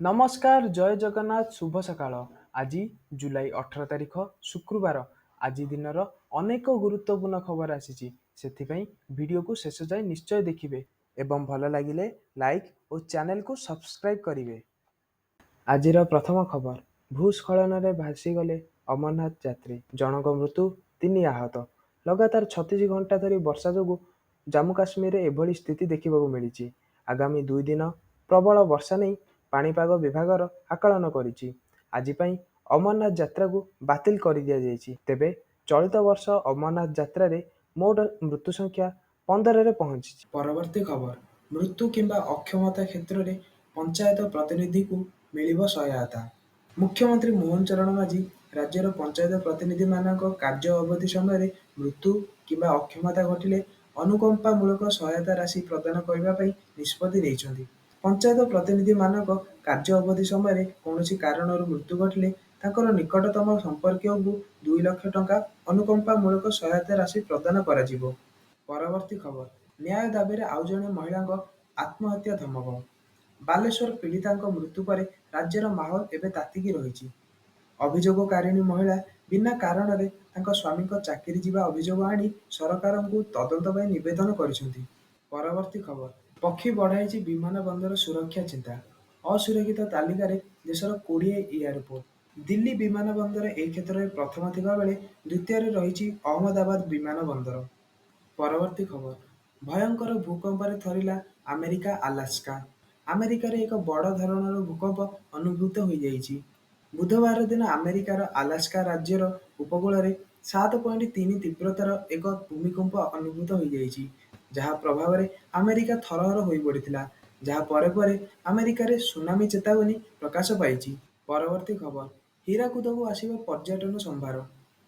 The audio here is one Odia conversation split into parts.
ନମସ୍କାର, ଜୟ ଜଗନ୍ନାଥ, ଶୁଭ ସକାଳ। ଆଜି ଜୁଲାଇ 18 ତାରିଖ ଶୁକ୍ରବାର। ଆଜି ଦିନର ଅନେକ ଗୁରୁତ୍ୱପୂର୍ଣ୍ଣ ଖବର ଆସିଛି, ସେଥିପାଇଁ ଭିଡ଼ିଓକୁ ଶେଷ ଯାଏ ନିଶ୍ଚୟ ଦେଖିବେ ଏବଂ ଭଲ ଲାଗିଲେ ଲାଇକ୍ ଓ ଚ୍ୟାନେଲକୁ ସବସ୍କ୍ରାଇବ୍ କରିବେ। ଆଜିର ପ୍ରଥମ ଖବର, ଭୂସ୍ଖଳନରେ ଭାସିଗଲେ ଅମରନାଥ ଯାତ୍ରୀ, ଜଣଙ୍କ ମୃତ୍ୟୁ, 3 ଆହତ। ଲଗାତାର 36 ଘଣ୍ଟା ଧରି ବର୍ଷା ଯୋଗୁଁ ଜାମ୍ମୁ କାଶ୍ମୀରରେ ଏଭଳି ସ୍ଥିତି ଦେଖିବାକୁ ମିଳିଛି। ଆଗାମୀ 2 ଦିନ ପ୍ରବଳ ବର୍ଷା ନେଇ ପାଣିପାଗ ବିଭାଗର ଆକଳନ କରିଛି। ଆଜି ପାଇଁ ଅମରନାଥ ଯାତ୍ରାକୁ ବାତିଲ କରିଦିଆଯାଇଛି। ତେବେ ଚଳିତ ବର୍ଷ ଅମରନାଥ ଯାତ୍ରାରେ ମୋଟ ମୃତ୍ୟୁ ସଂଖ୍ୟା 15ରେ ପହଞ୍ଚିଛି। ପରବର୍ତ୍ତୀ ଖବର, ମୃତ୍ୟୁ କିମ୍ବା ଅକ୍ଷମତା କ୍ଷେତ୍ରରେ ପଞ୍ଚାୟତ ପ୍ରତିନିଧିଙ୍କୁ ମିଳିବ ସହାୟତା। ମୁଖ୍ୟମନ୍ତ୍ରୀ ମୋହନ ଚରଣ ମାଝୀ ରାଜ୍ୟର ପଞ୍ଚାୟତ ପ୍ରତିନିଧିମାନଙ୍କ କାର୍ଯ୍ୟ ଅବଧି ସମୟରେ ମୃତ୍ୟୁ କିମ୍ବା ଅକ୍ଷମତା ଘଟିଲେ ଅନୁକମ୍ପାମୂଳକ ସହାୟତା ରାଶି ପ୍ରଦାନ କରିବା ପାଇଁ ନିଷ୍ପତ୍ତି ନେଇଛନ୍ତି। ପଞ୍ଚାୟତ ପ୍ରତିନିଧିମାନଙ୍କ କାର୍ଯ୍ୟ ଅବଧି ସମୟରେ କୌଣସି କାରଣରୁ ମୃତ୍ୟୁ ଘଟିଲେ ତାଙ୍କର ନିକଟତମ ସମ୍ପର୍କୀୟଙ୍କୁ 2 ଲକ୍ଷ ଟଙ୍କା ଅନୁକମ୍ପାମୂଳକ ସହାୟତା ରାଶି ପ୍ରଦାନ କରାଯିବ। ପରବର୍ତ୍ତୀ ଖବର, ନ୍ୟାୟ ଦାବିରେ ଆଉ ଜଣେ ମହିଳାଙ୍କ ଆତ୍ମହତ୍ୟା ଧମକ। ବାଲେଶ୍ୱର ପୀଡ଼ିତାଙ୍କ ମୃତ୍ୟୁ ପରେ ରାଜ୍ୟର ମାହୋଲ ଏବେ ତାତିକି ରହିଛି। ଅଭିଯୋଗକାରିଣୀ ମହିଳା ବିନା କାରଣରେ ତାଙ୍କ ସ୍ୱାମୀଙ୍କ ଚାକିରି ଯିବା ଅଭିଯୋଗ ଆଣି ସରକାରଙ୍କୁ ତଦନ୍ତ ପାଇଁ ନିବେଦନ କରିଛନ୍ତି। ପରବର୍ତ୍ତୀ ଖବର, ପକ୍ଷୀ ବଢ଼ାଇଛି ବିମାନ ବନ୍ଦର ସୁରକ୍ଷା ଚିନ୍ତା। ଅସୁରକ୍ଷିତ ତାଲିକାରେ ଦେଶର 20 ଏୟାରପୋର୍ଟ। ଦିଲ୍ଲୀ ବିମାନ ବନ୍ଦର ଏହି କ୍ଷେତ୍ରରେ ପ୍ରଥମ ଥିବାବେଳେ ଦ୍ୱିତୀୟରେ ରହିଛି ଅହମ୍ମଦାବାଦ ବିମାନ ବନ୍ଦର। ପରବର୍ତ୍ତୀ ଖବର, ଭୟଙ୍କର ଭୂକମ୍ପରେ ଥରିଲା ଆମେରିକା ଆଲାସ୍କା। ଆମେରିକାରେ ଏକ ବଡ଼ ଧରଣର ଭୂକମ୍ପ ଅନୁଭୂତ ହୋଇଯାଇଛି। ବୁଧବାର ଦିନ ଆମେରିକାର ଆଲାସ୍କା ରାଜ୍ୟର ଉପକୂଳରେ 7.3 ତୀବ୍ରତାର ଏକ ଭୂମିକମ୍ପ ଅନୁଭୂତ ହୋଇଯାଇଛି, ଯାହା ପ୍ରଭାବରେ ଆମେରିକା ଥରହର ହୋଇପଡ଼ିଥିଲା, ଯାହା ପରେ ପରେ ଆମେରିକାରେ ସୁନାମି ଚେତାବନୀ ପ୍ରକାଶ ପାଇଛି। ପରବର୍ତ୍ତୀ ଖବର, ହୀରାକୁଦକୁ ଆସିବ ପର୍ଯ୍ୟଟନ ସମ୍ଭାର।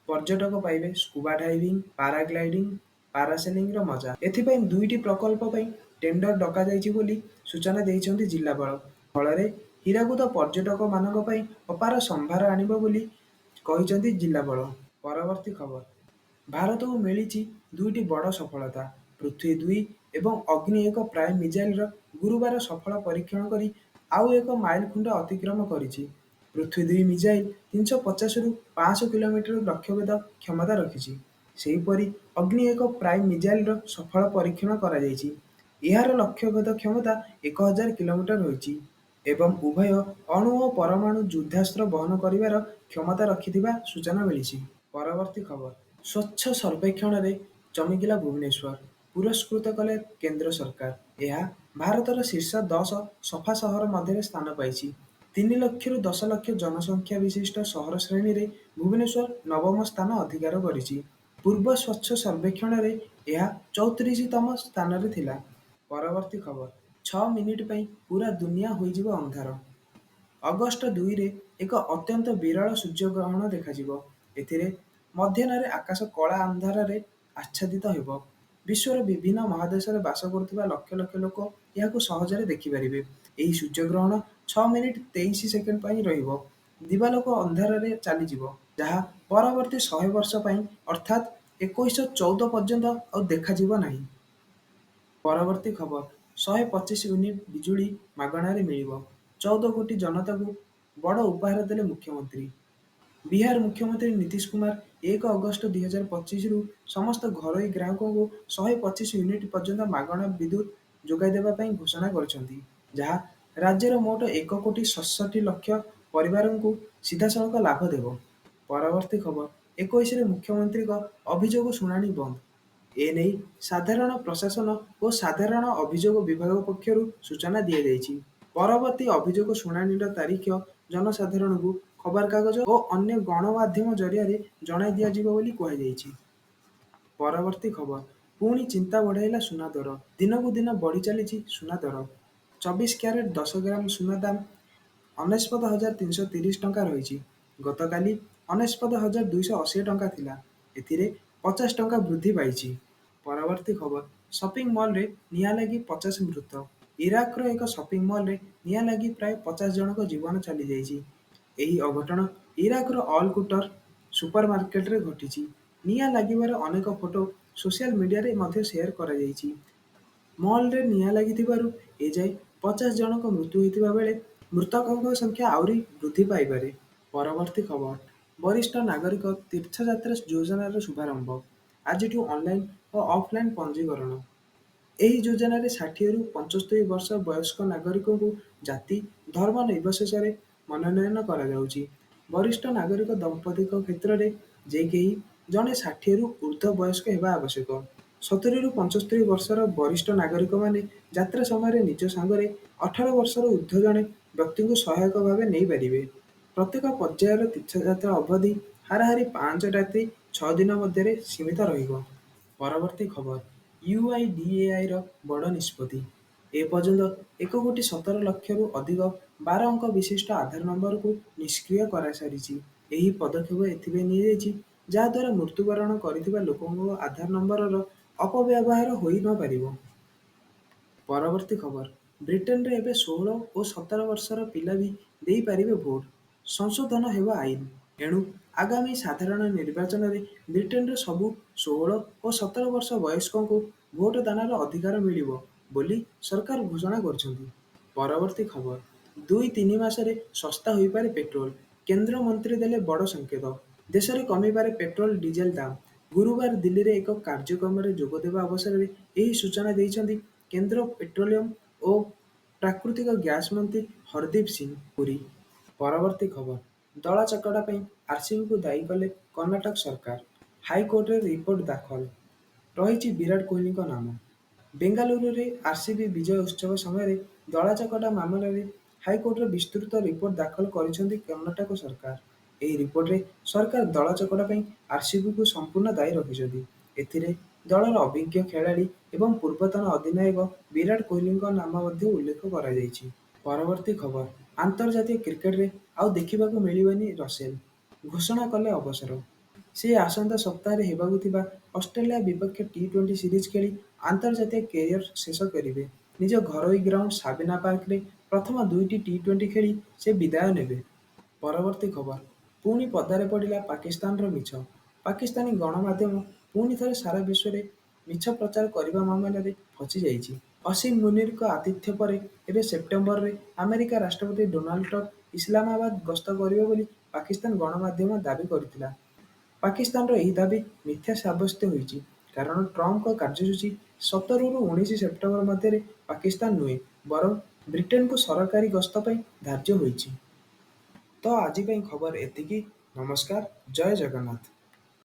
ପର୍ଯ୍ୟଟକ ପାଇବେ ସ୍କୁବା ଡାଇଭିଂ, ପାରାଗ୍ଲାଇଡିଂ, ପାରାସେଲିଂର ମଜା। ଏଥିପାଇଁ 2ଟି ପ୍ରକଳ୍ପ ପାଇଁ ଟେଣ୍ଡର ଡକାଯାଇଛି ବୋଲି ସୂଚନା ଦେଇଛନ୍ତି ଜିଲ୍ଲାପାଳ। ଫଳରେ ହୀରାକୁଦ ପର୍ଯ୍ୟଟକମାନଙ୍କ ପାଇଁ ଅପାର ସମ୍ଭାର ଆଣିବ ବୋଲି କହିଛନ୍ତି ଜିଲ୍ଲାପାଳ। ପରବର୍ତ୍ତୀ ଖବର, ଭାରତକୁ ମିଳିଛି 2ଟି ବଡ଼ ସଫଳତା। ପୃଥ୍ୱୀ-2 ଏବଂ ଅଗ୍ନି-1 ପ୍ରାଇମ ମିସାଇଲର ଗୁରୁବାର ସଫଳ ପରୀକ୍ଷଣ କରି ଆଉ ଏକ ମାଇଲଖୁଣ୍ଟ ଅତିକ୍ରମ କରିଛି। ପୃଥ୍ୱୀ-2 ମିସାଇଲ 350ରୁ 500 କିଲୋମିଟର ଲକ୍ଷ୍ୟଭେଦ କ୍ଷମତା ରଖିଛି। ସେହିପରି ଅଗ୍ନି-1 ପ୍ରାଇମ ମିସାଇଲର ସଫଳ ପରୀକ୍ଷଣ କରାଯାଇଛି। ଏହାର ଲକ୍ଷ୍ୟଭେଦ କ୍ଷମତା 1000 କିଲୋମିଟର ହୋଇଛି ଏବଂ ଉଭୟ ଅଣୁ ଓ ପରମାଣୁ ଯୁଦ୍ଧାସ୍ତ୍ର ବହନ କରିବାର କ୍ଷମତା ରଖିଥିବା ସୂଚନା ମିଳିଛି। ପରବର୍ତ୍ତୀ ଖବର, ସ୍ୱଚ୍ଛ ସର୍ବେକ୍ଷଣରେ ଚମକିଲା ଭୁବନେଶ୍ୱର, ପୁରସ୍କୃତ କଲେ କେନ୍ଦ୍ର ସରକାର। ଏହା ଭାରତର ଶୀର୍ଷ 10 ସଫା ସହର ମଧ୍ୟରେ ସ୍ଥାନ ପାଇଛି। 3 ଲକ୍ଷରୁ 10 ଲକ୍ଷ ଜନସଂଖ୍ୟା ବିଶିଷ୍ଟ ସହର ଶ୍ରେଣୀରେ ଭୁବନେଶ୍ୱର ନବମ ସ୍ଥାନ ଅଧିକାର କରିଛି। ପୂର୍ବ ସ୍ୱଚ୍ଛ ସର୍ବେକ୍ଷଣରେ ଏହା 34ତମ ସ୍ଥାନରେ ଥିଲା। ପରବର୍ତ୍ତୀ ଖବର, 6 ମିନିଟ୍ ପାଇଁ ପୁରା ଦୁନିଆ ହୋଇଯିବ ଅନ୍ଧାର। ଅଗଷ୍ଟ 2ରେ ଏକ ଅତ୍ୟନ୍ତ ବିରଳ ସୂର୍ଯ୍ୟଗ୍ରହଣ ଦେଖାଯିବ। ଏଥିରେ ମଧ୍ୟାହ୍ନରେ ଆକାଶ କଳା ଅନ୍ଧାରରେ ଆଚ୍ଛାଦିତ ହେବ। ବିଶ୍ୱର ବିଭିନ୍ନ ମହାଦେଶରେ ବାସ କରୁଥିବା ଲକ୍ଷ ଲକ୍ଷ ଲୋକ ଏହାକୁ ସହଜରେ ଦେଖିପାରିବେ। ଏହି ସୂର୍ଯ୍ୟଗ୍ରହଣ 6 ମିନିଟ୍ 23 ସେକେଣ୍ଡ ପାଇଁ ରହିବ। ଦିବାଲୋକ ଅନ୍ଧାରରେ ଚାଲିଯିବ, ଯାହା ପରବର୍ତ୍ତୀ 100 ବର୍ଷ ପାଇଁ ଅର୍ଥାତ୍ 2114 ପର୍ଯ୍ୟନ୍ତ ଆଉ ଦେଖାଯିବ ନାହିଁ। ପରବର୍ତ୍ତୀ ଖବର, 125 ୟୁନିଟ୍ ବିଜୁଳି ମାଗଣାରେ ମିଳିବ। 14 କୋଟି ଜନତାକୁ ବଡ଼ ଉପହାର ଦେଲେ ମୁଖ୍ୟମନ୍ତ୍ରୀ। ବିହାର ମୁଖ୍ୟମନ୍ତ୍ରୀ ନୀତିଶ କୁମାର 1 ଅଗଷ୍ଟ 2025ରୁ ସମସ୍ତ ଘରୋଇ ଗ୍ରାହକଙ୍କୁ 125 ୟୁନିଟ୍ ପର୍ଯ୍ୟନ୍ତ ମାଗଣା ବିଦ୍ୟୁତ୍ ଯୋଗାଇ ଦେବା ପାଇଁ ଘୋଷଣା କରିଛନ୍ତି, ଯାହା ରାଜ୍ୟର ମୋଟ 1,67 ଲକ୍ଷ ପରିବାରଙ୍କୁ ସିଧାସଳଖ ଲାଭ ଦେବ। ପରବର୍ତ୍ତୀ ଖବର, 21ରେ ମୁଖ୍ୟମନ୍ତ୍ରୀଙ୍କ ଅଭିଯୋଗ ଶୁଣାଣି ବନ୍ଦ। ଏନେଇ ସାଧାରଣ ପ୍ରଶାସନ ଓ ସାଧାରଣ ଅଭିଯୋଗ ବିଭାଗ ପକ୍ଷରୁ ସୂଚନା ଦିଆଯାଇଛି। ପରବର୍ତ୍ତୀ ଅଭିଯୋଗ ଶୁଣାଣିର ତାରିଖ ଜନସାଧାରଣଙ୍କୁ ଖବରକାଗଜ ଓ ଅନ୍ୟ ଗଣମାଧ୍ୟମ ଜରିଆରେ ଜଣାଇ ଦିଆଯିବ ବୋଲି କୁହାଯାଇଛି। ପରବର୍ତ୍ତୀ ଖବର, ପୁଣି ଚିନ୍ତା ବଢ଼ାଇଲା ସୁନା ଦର। ଦିନକୁ ଦିନ ବଢ଼ି ଚାଲିଛି ସୁନା ଦର। 24 କ୍ୟାରେଟ୍ 10 ଗ୍ରାମ ସୁନା ଦାମ 99,330 ଟଙ୍କା ରହିଛି। ଗତକାଲି 99,280 ଟଙ୍କା ଥିଲା। ଏଥିରେ 50 ଟଙ୍କା ବୃଦ୍ଧି ପାଇଛି। ପରବର୍ତ୍ତୀ ଖବର, ସପିଂ ମଲ୍ରେ ନିଆଁ ଲାଗି 50 ମୃତ। ଇରାକର ଏକ ସପିଂ ମଲ୍ରେ ନିଆଁ ଲାଗି ପ୍ରାୟ 50 ଜଣଙ୍କ ଜୀବନ ଚାଲିଯାଇଛି। ଏହି ଅଘଟଣ ଇରାକର ଅଲ୍ କୁଟର ସୁପରମାର୍କେଟରେ ଘଟିଛି। ନିଆଁ ଲାଗିବାର ଅନେକ ଫଟୋ ସୋସିଆଲ ମିଡିଆରେ ମଧ୍ୟ ସେୟାର କରାଯାଇଛି। ମଲ୍ରେ ନିଆଁ ଲାଗିଥିବାରୁ ଏଯାଏ 50 ଜଣଙ୍କ ମୃତ୍ୟୁ ହୋଇଥିବା ବେଳେ ମୃତକଙ୍କ ସଂଖ୍ୟା ଆହୁରି ବୃଦ୍ଧି ପାଇପାରେ। ପରବର୍ତ୍ତୀ ଖବର, ବରିଷ୍ଠ ନାଗରିକ ତୀର୍ଥଯାତ୍ରା ଯୋଜନାର ଶୁଭାରମ୍ଭ। ଆଜିଠୁ ଅନଲାଇନ୍ ଓ ଅଫଲାଇନ୍ ପଞ୍ଜୀକରଣ। ଏହି ଯୋଜନାରେ 60ରୁ 75 ବର୍ଷ ବୟସ୍କ ନାଗରିକଙ୍କୁ ଜାତି, ଧର୍ମ ନିର୍ବିଶେଷରେ ମନୋନୟନ କରାଯାଉଛି। ବରିଷ୍ଠ ନାଗରିକ ଦମ୍ପତିଙ୍କ କ୍ଷେତ୍ରରେ ଯେ କେହି ଜଣେ 60ରୁ ଉର୍ଦ୍ଧ୍ୱ ବୟସ୍କ ହେବା ଆବଶ୍ୟକ। 70ରୁ 75 ବର୍ଷର ବରିଷ୍ଠ ନାଗରିକମାନେ ଯାତ୍ରା ସମୟରେ ନିଜ ସାଙ୍ଗରେ 18 ବର୍ଷରୁ ଉର୍ଦ୍ଧ୍ୱ ଜଣେ ବ୍ୟକ୍ତିଙ୍କୁ ସହାୟକ ଭାବେ ନେଇପାରିବେ। ପ୍ରତ୍ୟେକ ପର୍ଯ୍ୟାୟର ତୀର୍ଥଯାତ୍ରା ଅବଧି ହାରାହାରି 5 ରାତି 6 ଦିନ ମଧ୍ୟରେ ସୀମିତ ରହିବ। ପରବର୍ତ୍ତୀ ଖବର, ୟୁଆଇଡିଏଆଇର ବଡ଼ ନିଷ୍ପତ୍ତି। ଏପର୍ଯ୍ୟନ୍ତ 1,17,00,000ରୁ ଅଧିକ 12 ଅଙ୍କ ବିଶିଷ୍ଟ ଆଧାର ନମ୍ବରକୁ ନିଷ୍କ୍ରିୟ କରାସାରିଛି। ଏହି ପଦକ୍ଷେପ ଏଥିପାଇଁ ନିଆଯାଇଛି, ଯାହାଦ୍ୱାରା ମୃତ୍ୟୁବରଣ କରିଥିବା ଲୋକଙ୍କ ଆଧାର ନମ୍ବରର ଅପବ୍ୟବହାର ହୋଇ ନ ପାରିବ। ପରବର୍ତ୍ତୀ ଖବର, ବ୍ରିଟେନରେ ଏବେ 16 ଓ 17 ବର୍ଷର ପିଲା ବି ଦେଇପାରିବେ ଭୋଟ। ସଂଶୋଧନ ହେବ ଆଇନ। ଏଣୁ ଆଗାମୀ ସାଧାରଣ ନିର୍ବାଚନରେ ବ୍ରିଟେନର ସବୁ 16 ଓ 17 ବର୍ଷ ବୟସ୍କଙ୍କୁ ଭୋଟ ଦାନର ଅଧିକାର ମିଳିବ ବୋଲି ସରକାର ଘୋଷଣା କରିଛନ୍ତି। ପରବର୍ତ୍ତୀ ଖବର, 2-3 ମାସରେ ଶସ୍ତା ହୋଇପାରେ ପେଟ୍ରୋଲ। କେନ୍ଦ୍ରମନ୍ତ୍ରୀ ଦେଲେ ବଡ଼ ସଂକେତ। ଦେଶରେ କମିପାରେ ପେଟ୍ରୋଲ ଡିଜେଲ ଦାମ। ଗୁରୁବାର ଦିଲ୍ଲୀରେ ଏକ କାର୍ଯ୍ୟକ୍ରମରେ ଯୋଗଦେବା ଅବସରରେ ଏହି ସୂଚନା ଦେଇଛନ୍ତି କେନ୍ଦ୍ର ପେଟ୍ରୋଲିୟମ ଓ ପ୍ରାକୃତିକ ଗ୍ୟାସ ମନ୍ତ୍ରୀ ହରଦୀପ ସିଂ ପୁରୀ। ପରବର୍ତ୍ତୀ ଖବର, ଦଳାଚକଟା ପାଇଁ ଆରସିବିକୁ ଦାୟୀ କଲେ କର୍ଣ୍ଣାଟକ ସରକାର। ହାଇକୋର୍ଟରେ ରିପୋର୍ଟ ଦାଖଲ। ରହିଛି ବିରାଟ କୋହଲିଙ୍କ ନାମ। ବେଙ୍ଗାଲୁରୁରେ ଆରସିବି ବିଜୟ ଉତ୍ସବ ସମୟରେ ଦଳାଚକଟା ମାମଲାରେ ହାଇକୋର୍ଟରେ ବିସ୍ତୃତ ରିପୋର୍ଟ ଦାଖଲ କରିଛନ୍ତି କର୍ଣ୍ଣାଟକ ସରକାର। ଏହି ରିପୋର୍ଟରେ ସରକାର ଦଳାଚକଟା ପାଇଁ ଆରସିବିକୁ ସମ୍ପୂର୍ଣ୍ଣ ଦାୟୀ ରଖିଛନ୍ତି। ଏଥିରେ ଦଳର ଅଭିଜ୍ଞ ଖେଳାଳି ଏବଂ ପୂର୍ବତନ ଅଧିନାୟକ ବିରାଟ କୋହଲିଙ୍କ ନାମ ମଧ୍ୟ ଉଲ୍ଲେଖ କରାଯାଇଛି। ପରବର୍ତ୍ତୀ ଖବର, ଆନ୍ତର୍ଜାତୀୟ କ୍ରିକେଟରେ ଆଉ ଦେଖିବାକୁ ମିଳିବନି ରସେଲ। ଘୋଷଣା କଲେ ଅବସର। ସେ ଆସନ୍ତା ସପ୍ତାହରେ ହେବାକୁ ଥିବା ଅଷ୍ଟ୍ରେଲିଆ ବିପକ୍ଷ ଟି20 ସିରିଜ୍ ଖେଳି ଆନ୍ତର୍ଜାତୀୟ କ୍ୟାରିୟର ଶେଷ କରିବେ। ନିଜ ଘରୋଇ ଗ୍ରାଉଣ୍ଡ ସାବିନା ପାର୍କରେ ପ୍ରଥମ 2ଟି ଟି20 ଖେଳି ସେ ବିଦାୟ ନେବେ। ପରବର୍ତ୍ତୀ ଖବର, ପୁଣି ପଦାରେ ପଡ଼ିଲା ପାକିସ୍ତାନର ମିଛ। ପାକିସ୍ତାନୀ ଗଣମାଧ୍ୟମ ପୁଣି ଥରେ ସାରା ବିଶ୍ୱରେ ମିଛ ପ୍ରଚାର କରିବା ମାମଲାରେ ଫସିଯାଇଛି। ଅସିମ ମୁନିରଙ୍କ ଆତିଥ୍ୟ ପରେ ଏବେ ସେପ୍ଟେମ୍ବରରେ ଆମେରିକା ରାଷ୍ଟ୍ରପତି ଡୋନାଲ୍ଡ ଟ୍ରମ୍ପ ଇସଲାମାବାଦ ଗସ୍ତ କରିବେ ବୋଲି ପାକିସ୍ତାନ ଗଣମାଧ୍ୟମ ଦାବି କରିଥିଲା। ପାକିସ୍ତାନର ଏହି ଦାବି ମିଥ୍ୟା ସାବ୍ୟସ୍ତ ହୋଇଛି, କାରଣ ଟ୍ରମ୍ପଙ୍କ କାର୍ଯ୍ୟସୂଚୀ 17ରୁ 19 ସେପ୍ଟେମ୍ବର ମଧ୍ୟରେ ପାକିସ୍ତାନ ନୁହେଁ, ବରଂ ବ୍ରିଟେନକୁ ସରକାରୀ ଗସ୍ତ ପାଇଁ ଧାର୍ଯ୍ୟ ହୋଇଛି। ତ ଆଜି ପାଇଁ ଖବର ଏତିକି। ନମସ୍କାର, ଜୟ ଜଗନ୍ନାଥ।